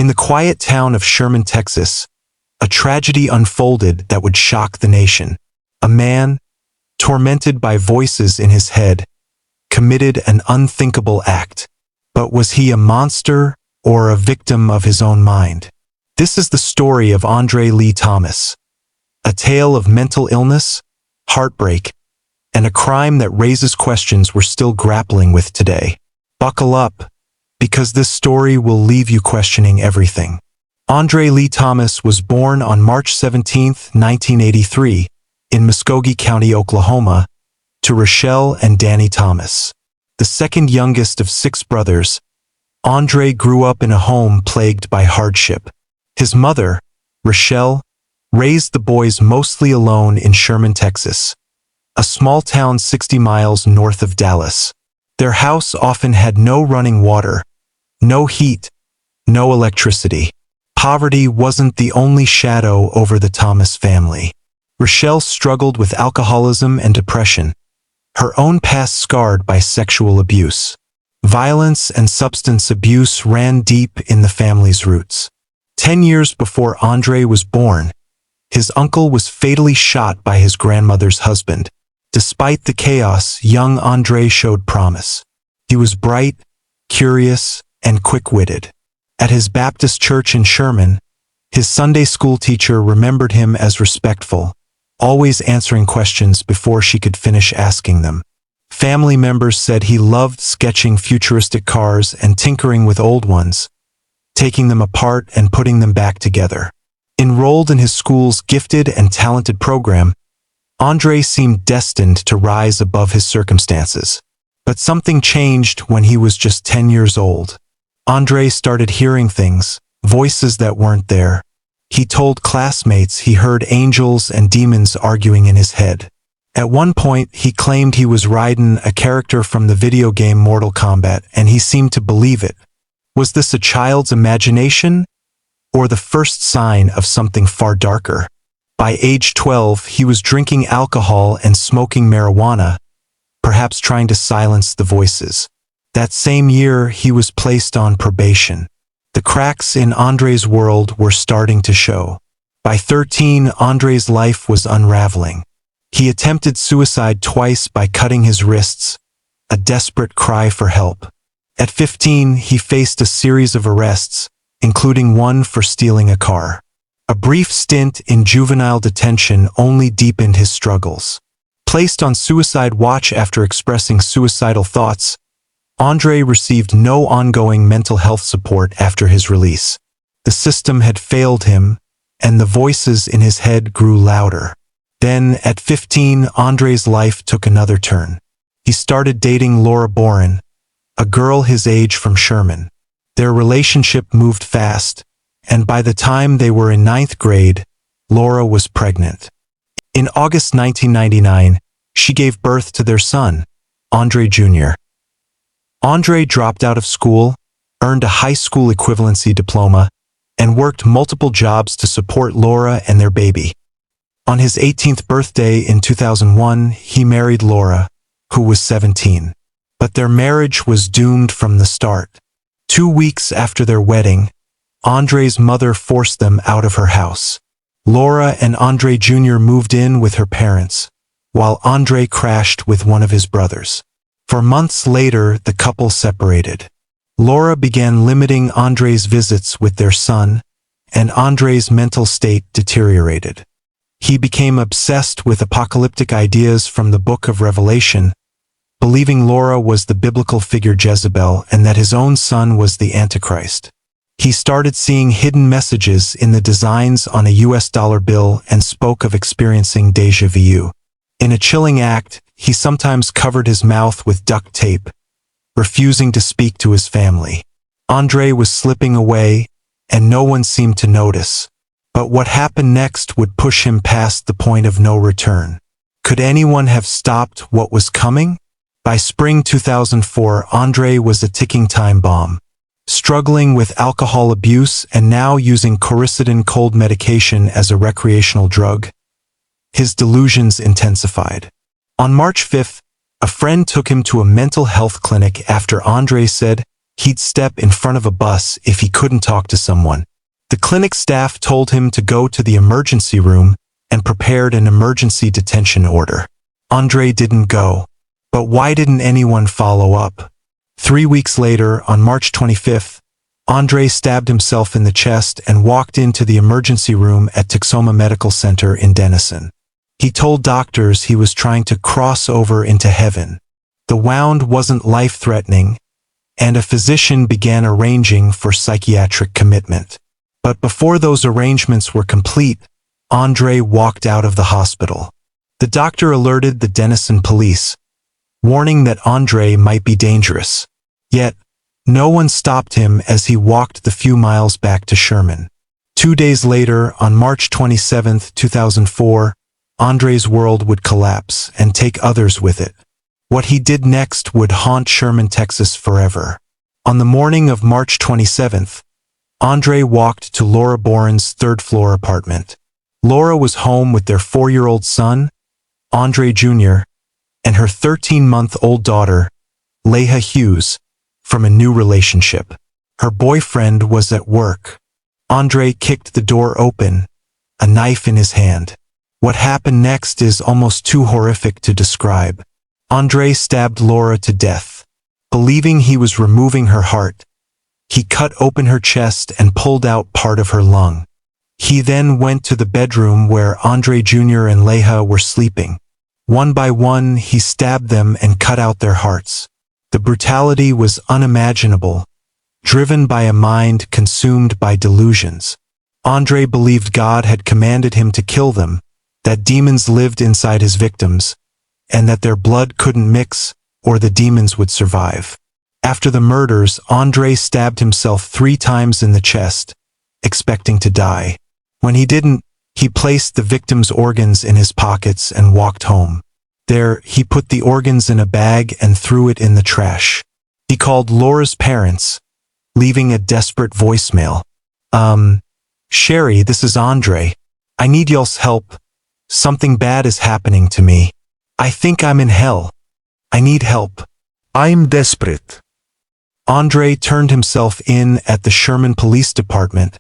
In the quiet town of Sherman, Texas, a tragedy unfolded that would shock the nation. A man, tormented by voices in his head, committed an unthinkable act. But was he a monster or a victim of his own mind? This is the story of Andre Lee Thomas, a tale of mental illness, heartbreak, and a crime that raises questions we're still grappling with today. Buckle up, because this story will leave you questioning everything. Andre Lee Thomas was born on March 17, 1983, in Muskogee County, Oklahoma, to Rochelle and Danny Thomas. The second youngest of 6 brothers, Andre grew up in a home plagued by hardship. His mother, Rochelle, raised the boys mostly alone in Sherman, Texas, a small town 60 miles north of Dallas. Their house often had no running water, no heat, no electricity. Poverty wasn't the only shadow over the Thomas family. Rochelle struggled with alcoholism and depression, her own past scarred by sexual abuse. Violence and substance abuse ran deep in the family's roots. 10 years before Andre was born, his uncle was fatally shot by his grandmother's husband. Despite the chaos, young Andre showed promise. He was bright, curious, and quick-witted. At his Baptist church in Sherman, his Sunday school teacher remembered him as respectful, always answering questions before she could finish asking them. Family members said he loved sketching futuristic cars and tinkering with old ones, taking them apart and putting them back together. Enrolled in his school's gifted and talented program, Andre seemed destined to rise above his circumstances. But something changed when he was just 10 years old. Andre started hearing things, voices that weren't there. He told classmates he heard angels and demons arguing in his head. At one point, he claimed he was riding a character from the video game Mortal Kombat, and he seemed to believe it. Was this a child's imagination, or the first sign of something far darker? By age 12, he was drinking alcohol and smoking marijuana, perhaps trying to silence the voices. That same year, he was placed on probation. The cracks in Andre's world were starting to show. By 13, Andre's life was unraveling. He attempted suicide twice by cutting his wrists, a desperate cry for help. At 15, he faced a series of arrests, including one for stealing a car. A brief stint in juvenile detention only deepened his struggles. Placed on suicide watch after expressing suicidal thoughts, Andre received no ongoing mental health support after his release. The system had failed him, and the voices in his head grew louder. Then, at 15, Andre's life took another turn. He started dating Laura Boren, a girl his age from Sherman. Their relationship moved fast, and by the time they were in 9th grade, Laura was pregnant. In August 1999, she gave birth to their son, Andre Jr. Andre dropped out of school, earned a high school equivalency diploma, and worked multiple jobs to support Laura and their baby. On his 18th birthday in 2001, he married Laura, who was 17. But their marriage was doomed from the start. 2 weeks after their wedding, Andre's mother forced them out of her house. Laura and Andre Jr. moved in with her parents, while Andre crashed with one of his brothers. For months later, the couple separated. Laura began limiting Andre's visits with their son, and Andre's mental state deteriorated. He became obsessed with apocalyptic ideas from the Book of Revelation, believing Laura was the biblical figure Jezebel and that his own son was the Antichrist. He started seeing hidden messages in the designs on a US dollar bill and spoke of experiencing déjà vu. In a chilling act, he sometimes covered his mouth with duct tape, refusing to speak to his family. Andre was slipping away, and no one seemed to notice. But what happened next would push him past the point of no return. Could anyone have stopped what was coming? By spring 2004, Andre was a ticking time bomb. Struggling with alcohol abuse and now using quercetin cold medication as a recreational drug, his delusions intensified. On March 5th, a friend took him to a mental health clinic after Andre said He'd step in front of a bus if he couldn't talk to someone. The clinic staff told him to go to the emergency room and prepared an emergency detention order. Andre didn't go. But why didn't anyone follow up? 3 weeks later, on March 25th, Andre stabbed himself in the chest and walked into the emergency room at Texoma Medical Center in Denison. He told doctors he was trying to cross over into heaven. The wound wasn't life-threatening, and a physician began arranging for psychiatric commitment. But before those arrangements were complete, Andre walked out of the hospital. The doctor alerted the Denison police, warning that Andre might be dangerous. Yet, no one stopped him as he walked the few miles back to Sherman. 2 days later, on March 27, 2004, Andre's world would collapse and take others with it. What he did next would haunt Sherman, Texas forever. On the morning of March 27th, Andre walked to Laura Boren's third-floor apartment. Laura was home with their 4-year-old son, Andre Jr., and her 13-month-old daughter, Leah Hughes, from a new relationship. Her boyfriend was at work. Andre kicked the door open, a knife in his hand. What happened next is almost too horrific to describe. Andre stabbed Laura to death. Believing he was removing her heart, he cut open her chest and pulled out part of her lung. He then went to the bedroom where Andre Jr. and Leah were sleeping. One by one, he stabbed them and cut out their hearts. The brutality was unimaginable, driven by a mind consumed by delusions. Andre believed God had commanded him to kill them, that demons lived inside his victims, and that their blood couldn't mix or the demons would survive. After the murders, Andre stabbed himself 3 times in the chest, expecting to die. When he didn't, he placed the victim's organs in his pockets and walked home. There, he put the organs in a bag and threw it in the trash. He called Laura's parents, leaving a desperate voicemail. Sherry, this is Andre. I need y'all's help. Something bad is happening to me. I think I'm in hell. I need help. I'm desperate. Andre turned himself in at the Sherman Police Department,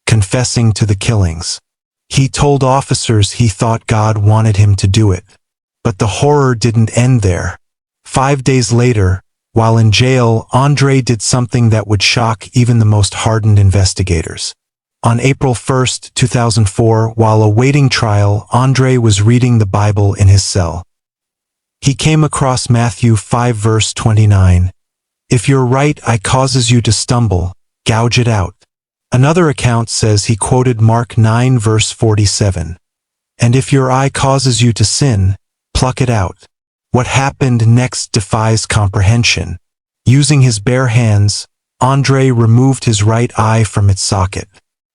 confessing to the killings. He told officers he thought God wanted him to do it. But the horror didn't end there. 5 days later, while in jail, Andre did something that would shock even the most hardened investigators. On April 1, 2004, while awaiting trial, Andre was reading the Bible in his cell. He came across Matthew 5 verse 29. If your right eye causes you to stumble, gouge it out. Another account says he quoted Mark 9 verse 47. And if your eye causes you to sin, pluck it out. What happened next defies comprehension. Using his bare hands, Andre removed his right eye from its socket.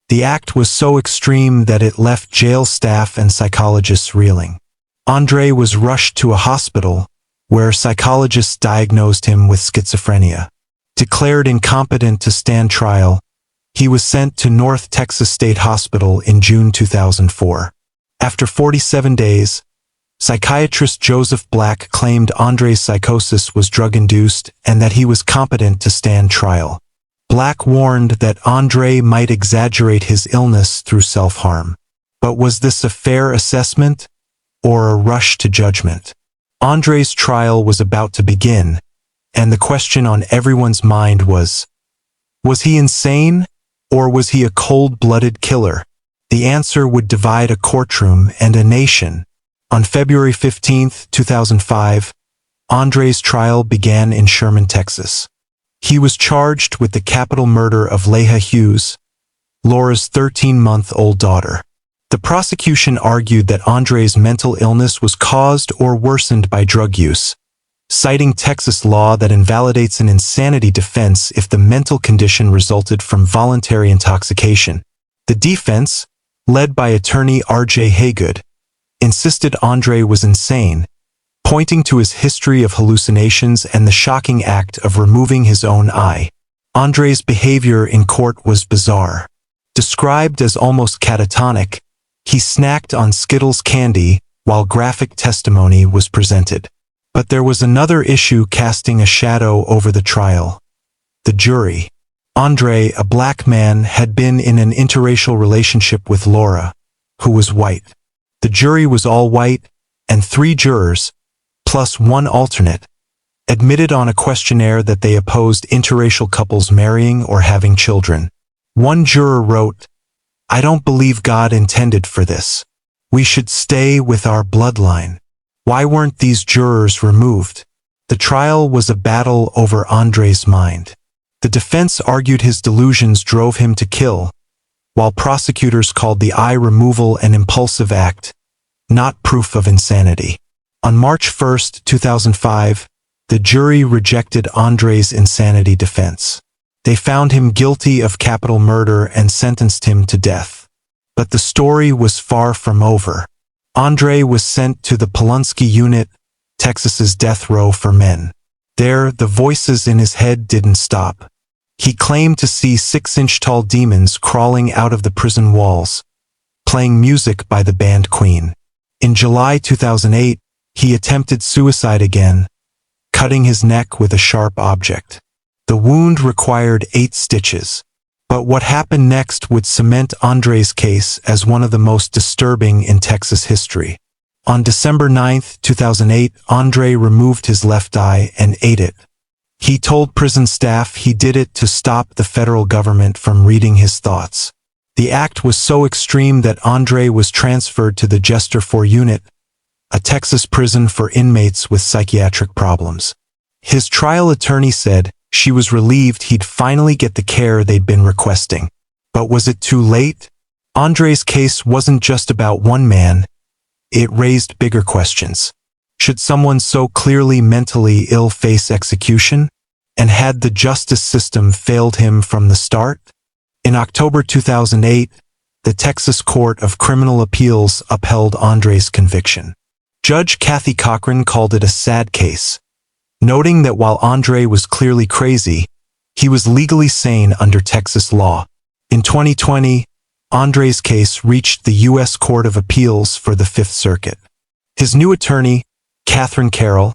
The act was so extreme that it left jail staff and psychologists reeling. Andre was rushed to a hospital, where psychologists diagnosed him with schizophrenia. Declared incompetent to stand trial, he was sent to North Texas State Hospital in June 2004. After 47 days, psychiatrist Joseph Black claimed Andre's psychosis was drug-induced and that he was competent to stand trial. Black warned that Andre might exaggerate his illness through self-harm. But was this a fair assessment, or a rush to judgment? Andre's trial was about to begin, and the question on everyone's mind was he insane, or was he a cold-blooded killer? The answer would divide a courtroom and a nation. On February 15, 2005, Andre's trial began in Sherman, Texas. He was charged with the capital murder of Leah Hughes, Laura's 13-month-old daughter. The prosecution argued that Andre's mental illness was caused or worsened by drug use, citing Texas law that invalidates an insanity defense if the mental condition resulted from voluntary intoxication. The defense, led by attorney R.J. Haygood, insisted Andre was insane, pointing to his history of hallucinations and the shocking act of removing his own eye. Andre's behavior in court was bizarre. Described as almost catatonic, he snacked on Skittles candy while graphic testimony was presented. But there was another issue casting a shadow over the trial: The jury. Andre, a black man, had been in an interracial relationship with Laura, who was white. The jury was all white, and 3 jurors, plus 1 alternate, admitted on a questionnaire that they opposed interracial couples marrying or having children. One juror wrote, "I don't believe God intended for this. We should stay with our bloodline." Why weren't these jurors removed? The trial was a battle over Andre's mind. The defense argued his delusions drove him to kill, while prosecutors called the eye removal an impulsive act, not proof of insanity. On March 1, 2005, the jury rejected Andre's insanity defense. They found him guilty of capital murder and sentenced him to death. But the story was far from over. Andre was sent to the Polunsky Unit, Texas's death row for men. There, the voices in his head didn't stop. He claimed to see 6-inch-tall demons crawling out of the prison walls, playing music by the band Queen. In July 2008, he attempted suicide again, cutting his neck with a sharp object. The wound required 8 stitches. But what happened next would cement Andre's case as one of the most disturbing in Texas history. On December 9, 2008, Andre removed his left eye and ate it. He told prison staff he did it to stop the federal government from reading his thoughts. The act was so extreme that Andre was transferred to the Jester 4 unit, a Texas prison for inmates with psychiatric problems. His trial attorney said she was relieved he'd finally get the care they'd been requesting. But was it too late? Andre's case wasn't just about one man. It raised bigger questions. Should someone so clearly mentally ill face execution? And had the justice system failed him from the start? In October 2008, the Texas Court of Criminal Appeals upheld Andre's conviction. Judge Kathy Cochran called it a sad case, noting that while Andre was clearly crazy, he was legally sane under Texas law. In 2020, Andre's case reached the U.S. Court of Appeals for the Fifth Circuit. His new attorney, Catherine Carroll,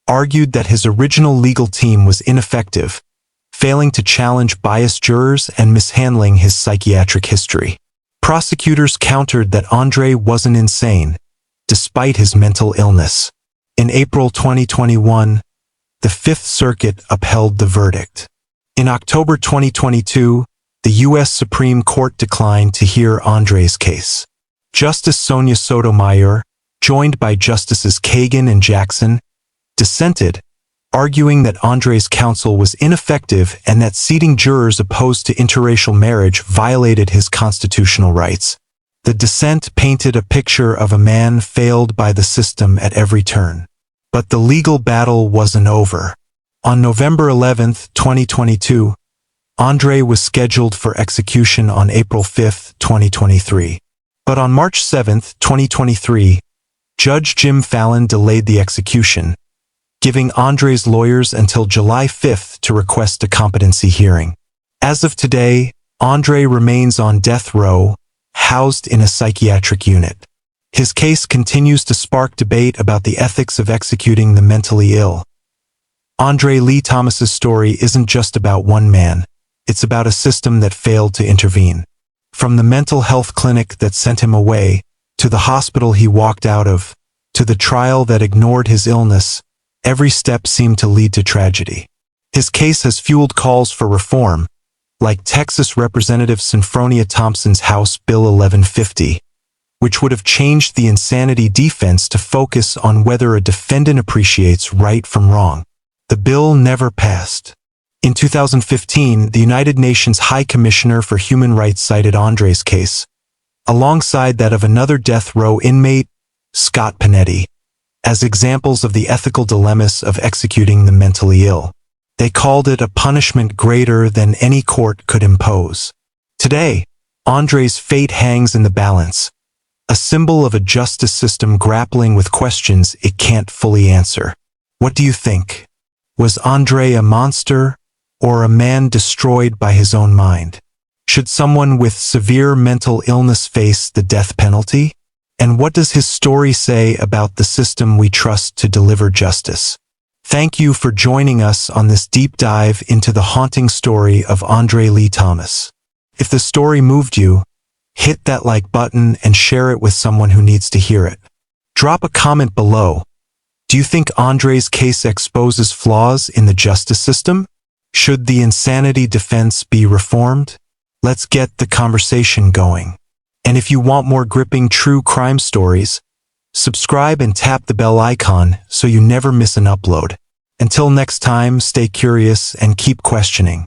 argued that his original legal team was ineffective, failing to challenge biased jurors and mishandling his psychiatric history. Prosecutors countered that Andre wasn't insane, despite his mental illness. In April 2021, the Fifth Circuit upheld the verdict. In October 2022, the U.S. Supreme Court declined to hear Andre's case. Justice Sonia Sotomayor, joined by Justices Kagan and Jackson, dissented, arguing that Andre's counsel was ineffective and that seating jurors opposed to interracial marriage violated his constitutional rights. The dissent painted a picture of a man failed by the system at every turn. But the legal battle wasn't over. On November 11, 2022, Andre was scheduled for execution on April 5, 2023. But on March 7, 2023, Judge Jim Fallon delayed the execution, giving Andre's lawyers until July 5 to request a competency hearing. As of today, Andre remains on death row, housed in a psychiatric unit. His case continues to spark debate about the ethics of executing the mentally ill. Andre Lee Thomas's story isn't just about one man. It's about a system that failed to intervene. From the mental health clinic that sent him away, to the hospital he walked out of, to the trial that ignored his illness, every step seemed to lead to tragedy. His case has fueled calls for reform, like Texas Representative Synfronia Thompson's House Bill 1150, which would have changed the insanity defense to focus on whether a defendant appreciates right from wrong. The bill never passed. In 2015, the United Nations High Commissioner for Human Rights cited Andre's case, alongside that of another death row inmate, Scott Panetti, as examples of the ethical dilemmas of executing the mentally ill. They called it a punishment greater than any court could impose. Today, Andre's fate hangs in the balance, a symbol of a justice system grappling with questions it can't fully answer. What do you think? Was Andre a monster, or a man destroyed by his own mind? Should someone with severe mental illness face the death penalty? And what does his story say about the system we trust to deliver justice? Thank you for joining us on this deep dive into the haunting story of Andre Lee Thomas. If the story moved you, hit that like button and share it with someone who needs to hear it. Drop a comment below. Do you think Andre's case exposes flaws in the justice system? Should the insanity defense be reformed? Let's get the conversation going. And if you want more gripping true crime stories, subscribe and tap the bell icon so you never miss an upload. Until next time, stay curious and keep questioning.